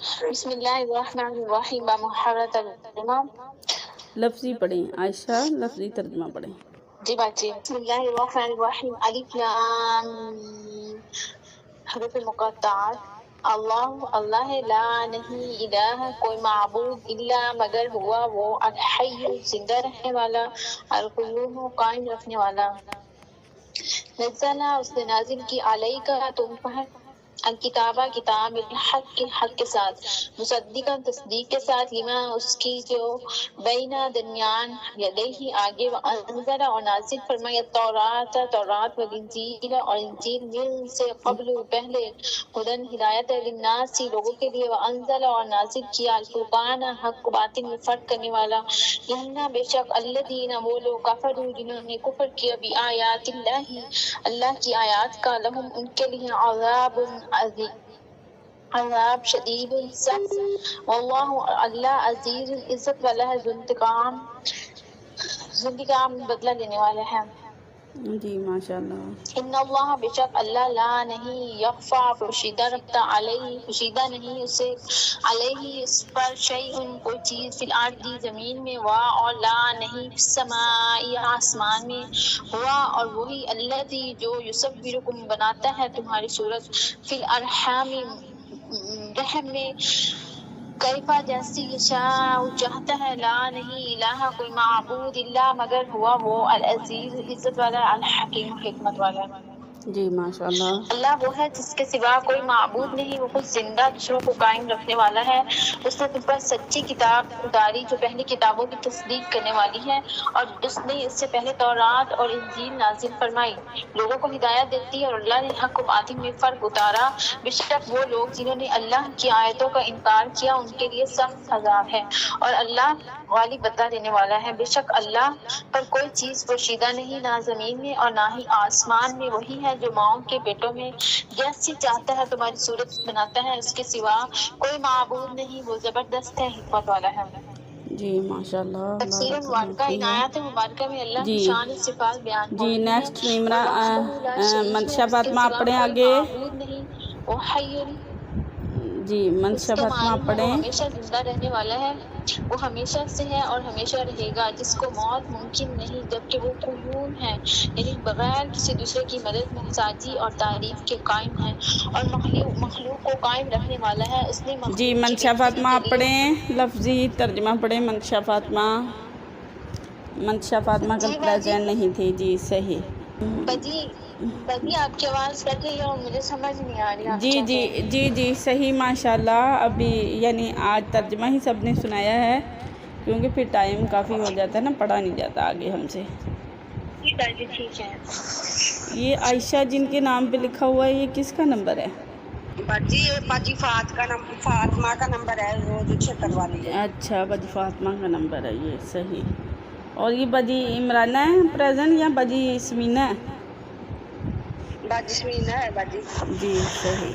بسم اللہ الرحمن الرحیم بمحاورہ ترجمہ۔ لفظی پڑھیں عائشہ، لفظی ترجمہ پڑھیں۔ جی باجی، بسم اللہ الرحمن الرحیم، الف لام میم، حروف مقطعات۔ اللہ ہے، لا نہیں، الہ کوئی معبود، الا مگر ہوا وہ، الحی زندہ رہنے والا، القیوم قائم رکھنے والا۔ نزلہ اس نے نازل کی، علیک تم پر، الکتابہ کتاب، بالحق کے حق کے ساتھ، مصدقا تصدیق کے ساتھ، لما اس کی جو بینا درمیان، یدیہ آگے، وانزل اور نازل فرمایا، التوراۃ تورات، والانجیل اور انجیل، من سے قبل پہلے، ہدن ہدایت ہے، للناس لوگوں کے لیے، وانزل اور نازل کیا، الفرقان حق و باطل میں فرق کرنے والا، یہاں بے شک الذین وہ لوگ، کفروا جنہوں نے کفر کیا، بآیات اللہ اللہ کی آیات کا، لہم ان کے لیے عذاب عظیم، عذاب شدید سخت، واللہ اللہ عزیز عزت والا ہے، ذو انتقام بدلہ لینے والا ہے۔ جی ماشاءاللہ۔ ان اللہ بے شک اللہ، لا نہیں، یخفا پوشیدہ رکھتا، علیہ پوشیدہ نہیں اسے، علیہ اس پر، شیء کوئی چیز، فی الارض زمین میں، وا اور لا نہیں، فی السماء آسمان میں، ہوا اور وہی، الذی جو یصورکم بناتا ہے تمہاری صورت، فی الارحام رحم میں، کیفا جیسی، یشاء چاہتا ہے، لا نہیں، الہ کوئی معبود، الا مگر ہوا وہ، العزیز عزت والا، الحکیم حکمت والا۔ جی ماشاءاللہ۔ اللہ وہ ہے جس کے سوا کوئی معبود نہیں، وہ خود زندہ دوسروں کو قائم رکھنے والا ہے۔ اس نے تم پر سچی کتاب اتاری جو پہلی کتابوں کی تصدیق کرنے والی ہے، اور اس نے اس سے پہلے تورات اور انجیل نازل فرمائی، لوگوں کو ہدایت دیتی ہے، اور اللہ نے حق و باطل میں فرق اتارا۔ بے شک وہ لوگ جنہوں نے اللہ کی آیتوں کا انکار کیا، ان کے لیے سخت عذاب ہے، اور اللہ غالب بدلہ دینے والا ہے۔ بے شک اللہ پر کوئی چیز پوشیدہ نہیں، نہ زمین میں اور نہ ہی آسمان میں، وہی ہے جو ماؤں کے پیٹوں میں جیسی چاہتا ہے تمہاری صورت بناتا ہے، اس کے سوا کوئی معبود نہیں، وہ زبردست ہے، حکمت والا ہے۔ جی ماشاءاللہ، تفسیر بارک اللہ مبارکہ، فیک۔ عنایت مبارکہ میں اللہ کی جی شان و صفات بیان ہو جی رہی ہیں، نیکسٹ وہ نمرہ وحدہ لا شریک ہے، منشا اس کے فاطمہ سوا پڑھیں کوئی آگے۔ معبود نہیں، وہ حی، جی اس منشا کے فاطمہ معنی ہے وہ پڑھیں۔ ہمیشہ زندہ رہنے والا ہے، وہ ہمیشہ سے ہے اور ہمیشہ رہے گا، جس کو موت ممکن نہیں، جبکہ وہ قیوم ہے، یعنی بغیر کسی دوسرے کی مدد، محتاجی اور تعریف کے قائم ہے، اور مخلوق کو قائم رکھنے والا ہے۔ اس نے جی مخلوق کی منشا بہتری فاطمہ کے لیے پڑھیں، لفظی ترجمہ پڑھیں۔ منشا فاطمہ، منشا فاطمہ کل جی باجی، پریزنٹ نہیں تھی۔ جی صحیح۔ باجی آپ کی آواز کٹ رہی ہے اور مجھے سمجھ نہیں آ رہی، آپ جی کیا جی کہہ رہی ہیں؟ جی جی صحیح ماشاءاللہ۔ ابھی یعنی آج ترجمہ ہی سب نے سنایا ہے، کیونکہ پھر ٹائم کافی ہو جاتا ہے نا، پڑھا نہیں جاتا آگے ہم سے۔ جی باجی ٹھیک ہے۔ یہ عائشہ جن کے نام پہ لکھا ہوا ہے، یہ کس کا نمبر ہے؟ باجی یہ باجی فاطمہ کا نمبر ہے، وہ جو 76 والی ہے۔ اچھا باجی فاطمہ کا نمبر ہے یہ، صحیح۔ اور یہ باجی عمرانہ ہے پریزنٹ یا باجی سمینہ ہے؟ باجی سمینہ ہے باجی۔ جی صحیح۔